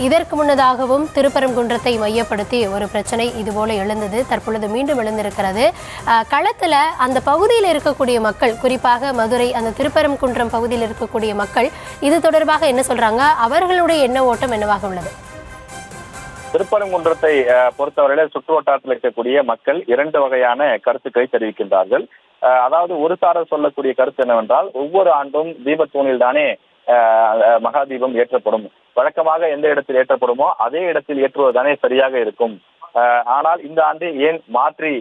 இதற்கு முன்னதாகவும் திருப்பரங்குன்றத்தை மையப்படுத்தி ஒரு பிரச்சனை இதுபோல எழுந்தது. தற்பொழுது மீண்டும் எழுந்திருக்கிறது. களத்தில் அந்த பகுதியில் இருக்கக்கூடிய மக்கள், குறிப்பாக மதுரை அந்த திருப்பரங்குன்றம் பகுதியில் இருக்கக்கூடிய மக்கள் இது தொடர்பாக என்ன சொல்றாங்க, அவர்களுடைய எண்ண ஓட்டம் என்னவாக உள்ளது? திருப்பரங்குன்றத்தை பொறுத்தவரையில சுற்று வட்டாரத்தில் இருக்கக்கூடிய மக்கள் இரண்டு வகையான கருத்துக்களை தெரிவிக்கின்றார்கள். அதாவது ஒரு சாரர் சொல்லக்கூடிய கருத்து என்னவென்றால், ஒவ்வொரு ஆண்டும் தீபத்தூணில் தானே மகா தீபம் ஏற்றப்படும். வழக்கமாக எந்த இடத்தில் ஏற்றப்படுமோ அதே இடத்தில் ஏற்றுவதுதானே சரியாக இருக்கும். ஆனால் இந்த ஆண்டு ஏன் மாற்றி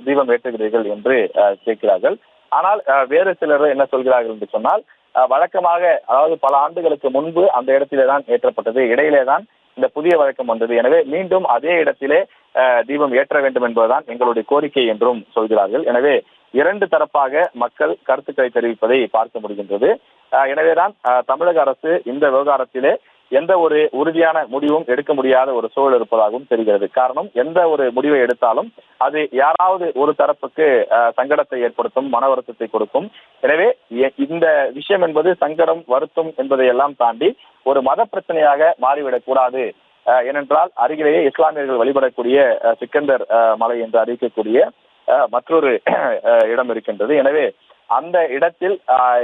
தீபம் ஏற்றுகிறீர்கள் என்று கேட்கிறார்கள். ஆனால் வேறு சிலர் என்ன சொல்கிறார்கள் என்று சொன்னால், வழக்கமாக அதாவது பல ஆண்டுகளுக்கு முன்பு அந்த இடத்திலே தான் ஏற்றப்பட்டது, இடையிலே தான் இந்த புதிய வழக்கம் வந்தது. எனவே மீண்டும் அதே இடத்திலே தீபம் ஏற்ற வேண்டும் என்பதுதான் எங்களுடைய கோரிக்கை என்றும் சொல்கிறார்கள். எனவே இரண்டு தரப்பாக மக்கள் கருத்துக்களை தெரிவிப்பதை பார்க்க முடிகின்றது. எனவேதான் தமிழக அரசு இந்த விவகாரத்திலே எந்த ஒரு உறுதியான முடிவும் எடுக்க முடியாத ஒரு சூழல் இருப்பதாகவும் தெரிகிறது. காரணம், எந்த ஒரு முடிவை எடுத்தாலும் அது யாராவது ஒரு தரப்புக்கு சங்கடத்தை ஏற்படுத்தும், மன வருத்தத்தை கொடுக்கும். எனவே இந்த விஷயம் என்பது சங்கடம், வருத்தம் என்பதை எல்லாம் தாண்டி ஒரு மத பிரச்சனையாக மாறிவிடக் கூடாது. ஏனென்றால் அருகிலேயே இஸ்லாமியர்கள் வழிபடக்கூடிய சிக்கந்தர் மலை என்று அறிவிக்கக்கூடிய மற்றொரு இடம் இருக்கின்றது. எனவே அந்த இடத்தில்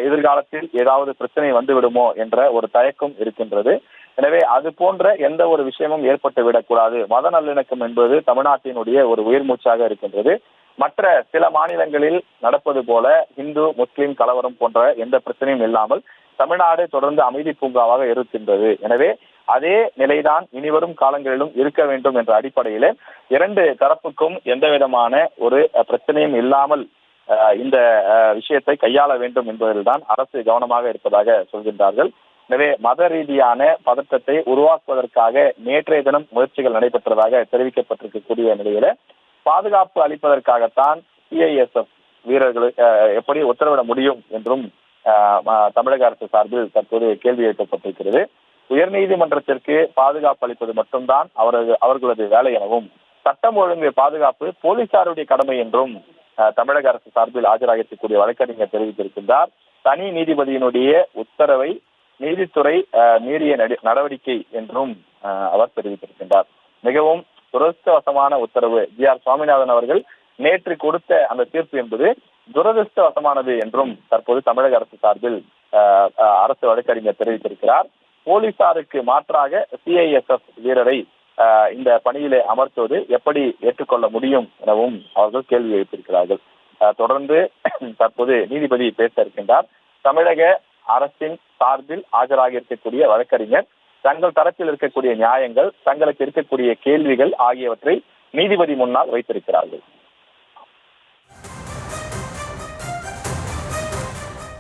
எதிர்காலத்தில் ஏதாவது பிரச்சனை வந்து விடுமோ என்ற ஒரு தயக்கம் இருக்கின்றது. எனவே அது போன்ற எந்த ஒரு விஷயமும் ஏற்பட்டு விடக்கூடாது. மத நல்லிணக்கம் என்பது தமிழ்நாட்டினுடைய ஒரு உயிர் மூச்சாக இருக்கின்றது. மற்ற சில மாநிலங்களில் நடப்பது போல இந்து முஸ்லிம் கலவரம் போன்ற எந்த பிரச்சனையும் இல்லாமல் தமிழ்நாடு தொடர்ந்து அமைதி பூங்காவாக இருக்கின்றது. எனவே அதே நிலைதான் இனிவரும் காலங்களிலும் இருக்க வேண்டும் என்ற அடிப்படையில இரண்டு தரப்புக்கும் எந்த விதமான ஒரு பிரச்சனையும் இல்லாமல் இந்த விஷயத்தை கையாள வேண்டும் என்பதில்தான் அரசு கவனமாக இருப்பதாக சொல்கின்றார்கள். எனவே மத ரீதியான பதற்றத்தை உருவாக்குவதற்காக நேற்றைய தினம் முயற்சிகள் நடைபெற்றதாக தெரிவிக்கப்பட்டிருக்கக்கூடிய நிலையில பாதுகாப்பு அளிப்பதற்காகத்தான் சிஐஎஸ்எஃப் வீரர்கள் எப்படி உத்தரவிட முடியும் என்றும் தமிழக அரசு சார்பில் தற்போது கேள்வி எழுப்பப்பட்டிருக்கிறது. உயர்நீதிமன்றத்திற்கு பாதுகாப்பு அளிப்பது மட்டும்தான் அவர்களது வேலை எனவும், சட்டம் ஒழுங்கு பாதுகாப்பு போலீசாருடைய கடமை என்றும் தமிழக அரசு சார்பில் ஆஜராகக்கூடிய வழக்கறிஞர் தெரிவித்திருக்கின்றார். தனி நீதிபதியினுடைய உத்தரவை நீதித்துறை மீறிய நடவடிக்கை என்றும் அவர் தெரிவித்திருக்கின்றார். மிகவும் துரதிருஷ்டவசமான உத்தரவு. ஜி.ஆர். சுவாமிநாதன் அவர்கள் நேற்று கொடுத்த அந்த தீர்ப்பு என்பது துரதிருஷ்டவசமானது என்றும் தற்போது தமிழக அரசு சார்பில் அரசு வழக்கறிஞர் தெரிவித்திருக்கிறார். போலீசாருக்கு மாற்றாக சிஐஎஸ்எஃப் வீரரை இந்த பணியிலே அமர்த்துவது எப்படி ஏற்றுக்கொள்ள முடியும் எனவும் அவர்கள் கேள்வி எழுப்பியிருக்கிறார்கள். தொடர்ந்து தற்போது நீதிபதி பேச இருக்கின்றார். தமிழக அரசின் சார்பில் ஆஜராகி இருக்கக்கூடிய வழக்கறிஞர் தங்கள் தரப்பில் இருக்கக்கூடிய நியாயங்கள், தங்களுக்கு இருக்கக்கூடிய கேள்விகள் ஆகியவற்றை நீதிபதி முன்னால் வைத்திருக்கிறார்கள்.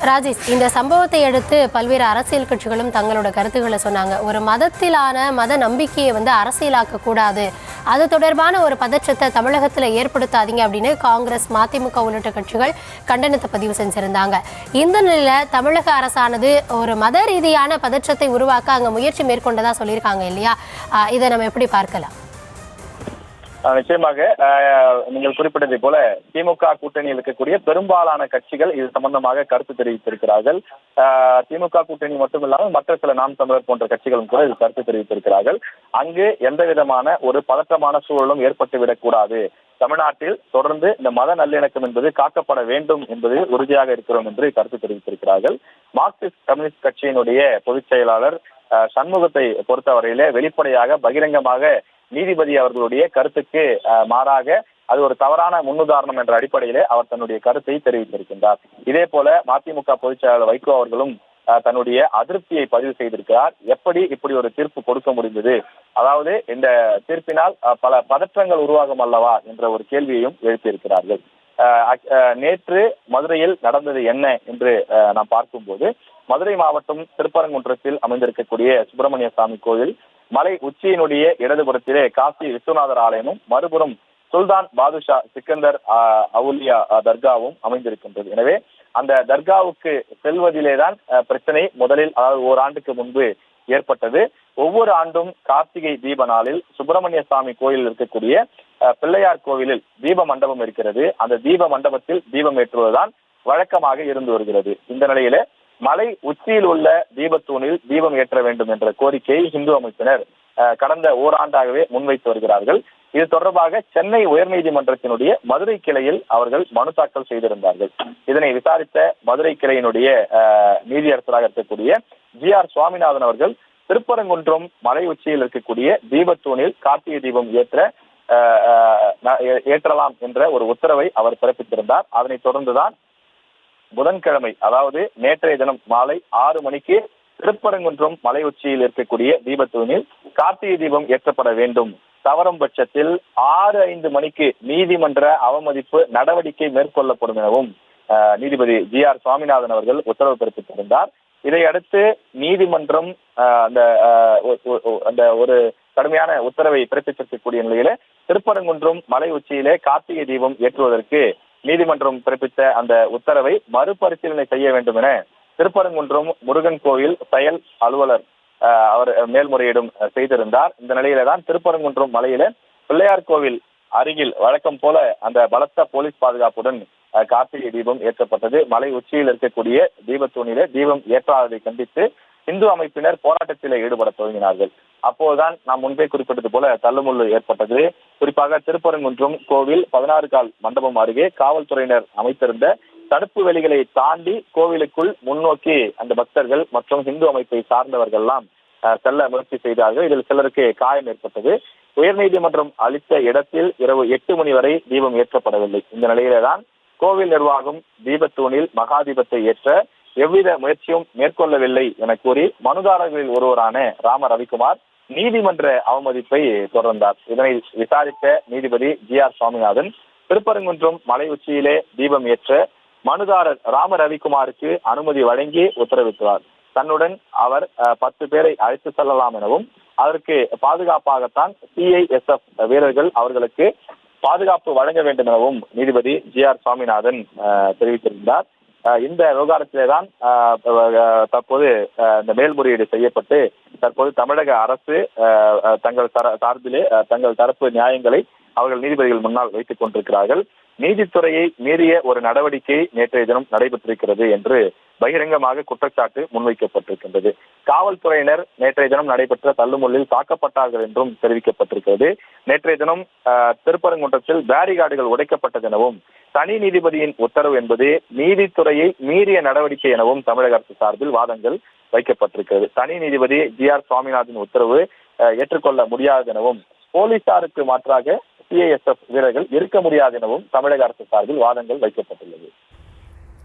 ராஜேஷ், இந்த சம்பவத்தை அடுத்து பல்வேறு அரசியல் கட்சிகளும் தங்களோட கருத்துக்களை சொன்னாங்க. ஒரு மதத்திலான மத நம்பிக்கையை அரசியலாக்க கூடாது, அது தொடர்பான ஒரு பதற்றத்தை தமிழகத்தில் ஏற்படுத்தாதீங்க அப்படின்னு காங்கிரஸ், மதிமுக உள்ளிட்ட கட்சிகள் கண்டனத்தை பதிவு செஞ்சிருந்தாங்க. இந்த நிலையில் தமிழக அரசானது ஒரு மத ரீதியான பதற்றத்தை உருவாக்க அங்கே முயற்சி மேற்கொண்டதா சொல்லியிருக்காங்க இல்லையா? இதை நம்ம எப்படி பார்க்கலாம்? நிச்சயமாக நீங்கள் குறிப்பிட்டதை போல திமுக கூட்டணியில் இருக்கக்கூடிய பெரும்பாலான கட்சிகள் இது சம்பந்தமாக கருத்து தெரிவித்திருக்கிறார்கள். திமுக கூட்டணி மட்டுமில்லாமல் மற்ற சில நாம் தமிழர் போன்ற கட்சிகளும் கூட இது கருத்து தெரிவித்திருக்கிறார்கள். அங்கு எந்த விதமான ஒரு பதற்றமான சூழலும் ஏற்பட்டுவிடக் கூடாது, தமிழ்நாட்டில் தொடர்ந்து இந்த மத நல்லிணக்கம் என்பது காக்கப்பட வேண்டும் என்பதில் உறுதியாக இருக்கிறோம் என்று கருத்து தெரிவித்திருக்கிறார்கள். மார்க்சிஸ்ட் கம்யூனிஸ்ட் கட்சியினுடைய பொதுச் செயலாளர் சண்முகத்தை பொறுத்தவரையிலே வெளிப்படையாக பகிரங்கமாக நீதிபதி அவர்களுடைய கருத்துக்கு மாறாக அது ஒரு தவறான முன்னுதாரணம் என்ற அடிப்படையிலே அவர் தன்னுடைய கருத்தை தெரிவித்திருக்கின்றார். இதே போல மதிமுக பொதுச் செயலாளர் வைகோ அவர்களும் தன்னுடைய அதிருப்தியை பதிவு செய்திருக்கிறார். எப்படி இப்படி ஒரு தீர்ப்பு கொடுக்க முடிந்தது, அதாவது இந்த தீர்ப்பினால் பல பதற்றங்கள் உருவாகும் அல்லவா என்ற ஒரு கேள்வியையும் எழுப்பியிருக்கிறார்கள். நேற்று மதுரையில் நடந்தது என்ன என்று நாம் பார்க்கும்போது, மதுரை மாவட்டம் திருப்பரங்குன்றத்தில் அமைந்திருக்கக்கூடிய சுப்பிரமணிய சாமி கோயில் மலை உச்சியினுடைய இடதுபுறத்திலே காசி விஸ்வநாதர் ஆலயமும், மறுபுறம் சுல்தான் பாதுஷா சிக்கந்தர் அவுலியா தர்காவும் அமைந்திருக்கின்றது. எனவே அந்த தர்காவுக்கு செல்வதிலேதான் பிரச்சனை முதலில், அதாவது ஓராண்டுக்கு முன்பு ஏற்பட்டது. ஒவ்வொரு ஆண்டும் கார்த்திகை தீப நாளில் சுப்பிரமணிய சாமி கோயிலில் இருக்கக்கூடிய பிள்ளையார் கோவிலில் தீப மண்டபம் இருக்கிறது. அந்த தீப மண்டபத்தில் தீபம் ஏற்றுவதுதான் வழக்கமாக இருந்து வருகிறது. இந்த நிலையில மலை உச்சியில் உள்ள தீபத்தூணில் தீபம் ஏற்ற வேண்டும் என்ற கோரிக்கையை இந்து அமைப்பினர் கடந்த ஓராண்டாகவே முன்வைத்து வருகிறார்கள். இது தொடர்பாக சென்னை உயர்நீதிமன்றத்தினுடைய மதுரை கிளையில் அவர்கள் மனு தாக்கல் செய்திருந்தார்கள். இதனை விசாரித்த மதுரை கிளையினுடைய நீதியரசராக இருக்கக்கூடிய GR சுவாமிநாதன் அவர்கள் திருப்பரங்குன்றம் மலை உச்சியில் இருக்கக்கூடிய தீபத்தூணில் கார்த்திகை தீபம் ஏற்றலாம் என்ற ஒரு உத்தரவை அவர் பிறப்பித்திருந்தார். அதனைத் தொடர்ந்துதான் புதன்கிழமை, அதாவது நேற்றைய தினம் மாலை 6 மணிக்கு திருப்பரங்குன்றம் மலை உச்சியில் இருக்கக்கூடிய தீபத்தூணில் கார்த்திகை தீபம் ஏற்றப்பட வேண்டும். தவறும் பட்சத்தில் 6:05 மணிக்கு நீதிமன்ற அவமதிப்பு நடவடிக்கை மேற்கொள்ளப்படும் எனவும் நீதிபதி GR சுவாமிநாதன் அவர்கள் உத்தரவு பிறப்பித்திருந்தார். இதையடுத்து நீதிமன்றம் அந்த ஒரு கடுமையான உத்தரவை பிறப்பித்திருக்கக்கூடிய நிலையில திருப்பரங்குன்றம் மலை உச்சியிலே கார்த்திகை தீபம் ஏற்றுவதற்கு நீதிமன்றம் பிறப்பித்த அந்த உத்தரவை மறுபரிசீலனை செய்ய வேண்டும் என திருப்பரங்குன்றம் முருகன் கோவில் செயல் அலுவலர் அவர் மேல்முறையீடும் செய்திருந்தார். இந்த நிலையில தான் திருப்பரங்குன்றம் மலையில பிள்ளையார் கோவில் அருகில் வழக்கம் போல அந்த பலத்த போலீஸ் பாதுகாப்புடன் கார்த்திகை தீபம் ஏற்றப்பட்டது. மலை உச்சியில் இருக்கக்கூடிய தீபத்தூணிலே தீபம் ஏற்றாததை கண்டித்து இந்து அமைப்பினர் போராட்டத்தில் ஈடுபட துவங்கினார்கள். அப்போதுதான் நாம் முன்பே குறிப்பிட்டது போல தள்ளுமுள்ளு ஏற்பட்டது. குறிப்பாக திருப்பரங்குன்றம் கோவில் 16 கால் மண்டபம் அருகே காவல்துறையினர் அமைத்திருந்த தடுப்பு வேலிகளை தாண்டி கோவிலுக்குள் முன்னோக்கி அந்த பக்தர்கள் மற்றும் இந்து அமைப்பை சார்ந்தவர்கள் எல்லாம் செல்ல முயற்சி செய்தார்கள். இதில் சிலருக்கு காயம் ஏற்பட்டது. உயர்நீதிமன்றம் அளித்த இடத்தில் இரவு 8 மணி வரை தீபம் ஏற்றப்படவில்லை. இந்த நிலையில்தான் கோவில் நிர்வாகம் தீபத்தூணில் மகா தீபத்தை ஏற்ற எவ்வித முயற்சியும் மேற்கொள்ளவில்லை என கூறி மனுதாரர்களில் ஒருவரான ராம ரவிக்குமார் நீதிமன்ற அவமதிப்பை தொடர்ந்தார். இதனை விசாரித்த நீதிபதி GR சுவாமிநாதன் திருப்பரங்குன்றம் மலை உச்சியிலே தீபம் ஏற்ற மனுதாரர் ராம ரவிக்குமாருக்கு அனுமதி வழங்கி உத்தரவிட்டார். தன்னுடன் அவர் 10 பேரை அழைத்து செல்லலாம் எனவும் அதற்கு பாதுகாப்பாகத்தான் CISF வீரர்கள் அவர்களுக்கு பாதுகாப்பு வழங்க வேண்டும் எனவும் நீதிபதி GR சுவாமிநாதன் தெரிவித்திருந்தார். இந்த விவகாரத்திலே தான் தற்போது இந்த மேல்முறையீடு செய்யப்பட்டு தற்போது தமிழக அரசு தங்கள் சார்பிலே தங்கள் தரப்பு நியாயங்களை அவர்கள் நீதிபதிகள் முன்னால் வைத்துக் கொண்டிருக்கிறார்கள். நீதித்துறையை மீறிய ஒரு நடவடிக்கை நேற்றைய தினம் நடைபெற்றிருக்கிறது என்று பகிரங்கமாக குற்றச்சாட்டு முன்வைக்கப்பட்டிருக்கின்றது. காவல்துறையினர் நேற்றைய தினம் நடைபெற்ற தள்ளுமுள்ளில் தாக்கப்பட்டார்கள் என்றும் தெரிவிக்கப்பட்டிருக்கிறது. நேற்றைய தினம் திருப்பரங்குன்றத்தில் பேரிகார்டுகள் உடைக்கப்பட்டது எனவும் தனி நீதிபதியின் உத்தரவு என்பது நீதித்துறையை மீறிய நடவடிக்கை எனவும் தமிழக அரசு சார்பில் வாதங்கள் வைக்கப்பட்டிருக்கிறது. தனி நீதிபதி GR சுவாமிநாதன் உத்தரவு ஏற்றுக்கொள்ள முடியாது எனவும் போலீசாருக்கு மாற்றாக CISF வீரர்கள் இருக்க முடியாது எனவும் தமிழக அரசு சார்பில் வாதங்கள் வைக்கப்பட்டுள்ளது.